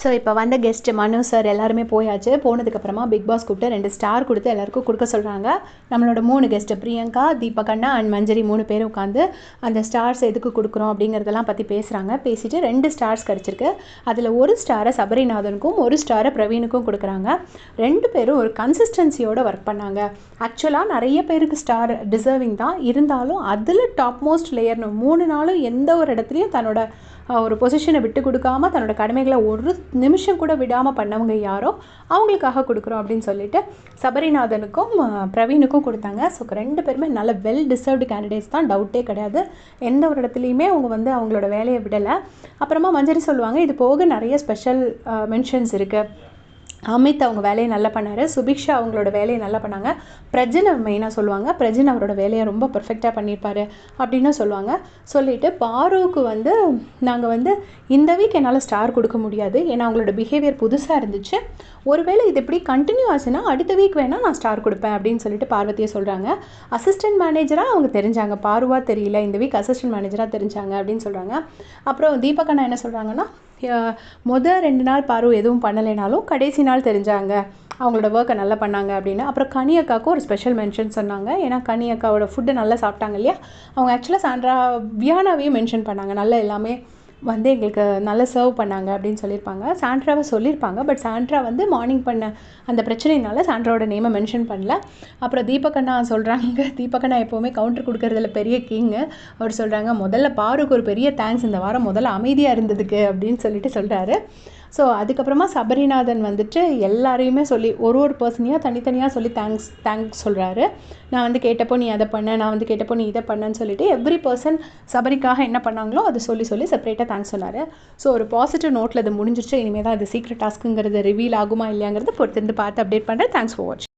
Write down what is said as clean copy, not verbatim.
So இப்போ வந்த guest மனு சார் எல்லாருமே போயாச்சு. போனதுக்கப்புறமா பிக் பாஸ் கூப்பிட்டு 2 ஸ்டார் கொடுத்து எல்லாருக்கும் கொடுக்க சொல்கிறாங்க. நம்மளோட 3 கெஸ்ட்டு பிரியங்கா, தீபக் அண்ணா அண்ட் மஞ்சரி 3 பேரும் உட்காந்து அந்த ஸ்டார்ஸ் எதுக்கு கொடுக்குறோம் அப்படிங்கிறதெல்லாம் பற்றி பேசுகிறாங்க. பேசிட்டு 2 ஸ்டார்ஸ் கிடச்சிருக்கு. அதில் ஒரு ஸ்டாரை சபரிநாதனுக்கும் ஒரு ஸ்டாரை பிரவீனுக்கும் கொடுக்குறாங்க. 2 பேரும் ஒரு கன்சிஸ்டன்சியோடு ஒர்க் பண்ணாங்க. ஆக்சுவலாக நிறைய பேருக்கு ஸ்டார் டிசர்விங் தான், இருந்தாலும் அதில் டாப் மோஸ்ட் லேயர்னு 3 நாளும் எந்த ஒரு இடத்துலையும் தன்னோட ஒரு பொசிஷனை விட்டு கொடுக்காம தன்னோட கடமைகளை ஒரு நிமிஷம் கூட விடாமல் பண்ணவங்க யாரோ அவங்களுக்காக கொடுக்குறோம் அப்படின்னு சொல்லிட்டு சபரிநாதனுக்கும் பிரவீனுக்கும் கொடுத்தாங்க. ஸோ 2 பேருமே நல்ல வெல் டிசர்வ்டு கேண்டிடேட்ஸ் தான், டவுட்டே கிடையாது. எந்த ஒரு இடத்துலையுமே அவங்க வந்து அவங்களோட வேலையை விடலை. அப்புறமா மஞ்சரி சொல்லுவாங்க, இது போக நிறைய ஸ்பெஷல் மென்ஷன்ஸ் இருக்குது. அமித் அவங்க வேலையை நல்லா பண்ணார், சுபிக்ஷா அவங்களோட வேலையை நல்லா பண்ணாங்க, பிரஜின் மெயினாக சொல்லுவாங்க, பிரஜின் அவரோட வேலையை ரொம்ப பர்ஃபெக்டாக பண்ணியிருப்பார் அப்படின்னு சொல்லுவாங்க. சொல்லிவிட்டு பாருவுக்கு வந்து நாங்கள் வந்து இந்த வீக் என்னால் ஸ்டார் கொடுக்க முடியாது, ஏன்னா அவங்களோட பிஹேவியர் புதுசாக இருந்துச்சு, ஒருவேளை இது இப்படி கண்டினியூ ஆச்சுன்னா அடுத்த வீக் வேணால் நான் ஸ்டார் கொடுப்பேன் அப்படின்னு சொல்லிட்டு பார்வதியை சொல்கிறாங்க. அசிஸ்டன்ட் மேனேஜராக அவங்க தெரிஞ்சாங்க, பாருவாக தெரியல, இந்த வீக் அசிஸ்டன்ட் மேனேஜராக தெரிஞ்சாங்க அப்படின்னு சொல்கிறாங்க. அப்புறம் தீபக் அண்ணா என்ன சொல்கிறாங்கன்னா, முதல் 2 நாள் பாரு எதுவும் பண்ணலைனாலும் கடைசி நாள் தெரிஞ்சாங்க அவங்களோட ஒர்க்கை நல்லா பண்ணாங்க அப்படின்னு. அப்புறம் கனி அக்காவுக்கும் ஒரு ஸ்பெஷல் மென்ஷன் சொன்னாங்க. ஏன்னா கனி அக்காவோட ஃபுட்டு நல்லா சாப்பிட்டாங்க இல்லையா, அவங்க ஆக்சுவலாக சாண்ட்ரா வியானாவையும் மென்ஷன் பண்ணாங்க, நல்லா எல்லாமே வந்து எங்களுக்கு நல்லா சர்வ் பண்ணாங்க அப்படின்னு சொல்லியிருப்பாங்க. சாண்ட்ராவை சொல்லியிருப்பாங்க, பட் சாண்ட்ரா வந்து மார்னிங் பண்ண அந்த பிரச்சனையினால சாண்ட்ராவோட நேமை மென்ஷன் பண்ணல. அப்புறம் தீபக் அண்ணா சொல்கிறாங்க, தீபக் அண்ணா எப்போவுமே கவுண்டர் கொடுக்கறதுல பெரிய கிங்கு. அவர் சொல்கிறாங்க, முதல்ல பாருக்கு ஒரு பெரிய தேங்க்ஸ் இந்த வாரம் முதல்ல அமைதியாக இருந்ததுக்கு அப்படின்னு சொல்லிட்டு சொல்கிறாரு. ஸோ அதுக்கப்புறமா சபரிநாதன் வந்துட்டு எல்லாரையுமே சொல்லி ஒரு பர்சனையாக தனித்தனியாக சொல்லி தேங்க்ஸ் சொல்கிறாரு. நான் வந்து கேட்டப்போ நீ அதை பண்ண, நான் வந்து கேட்டப்போ நீ இதை பண்ணேன்னு சொல்லிட்டு எவ்ரி பர்சன் சபரிக்காக என்ன பண்ணாங்களோ அதை சொல்லி செப்பரேட்டாக தேங்க்ஸ் சொன்னார். ஸோ ஒரு பாசிட்டிவ் நோட்டில் அது முடிஞ்சிருச்சு. இனிமேல் தான் அது சீக்ரெட் டாஸ்க்குங்கிறது ரிவீல் ஆகுமா இல்லையாங்கிறது பொறுத்திருந்து பார்த்து அப்டேட் பண்ணுறேன். தேங்க்ஸ் ஃபார் வாட்சிங்.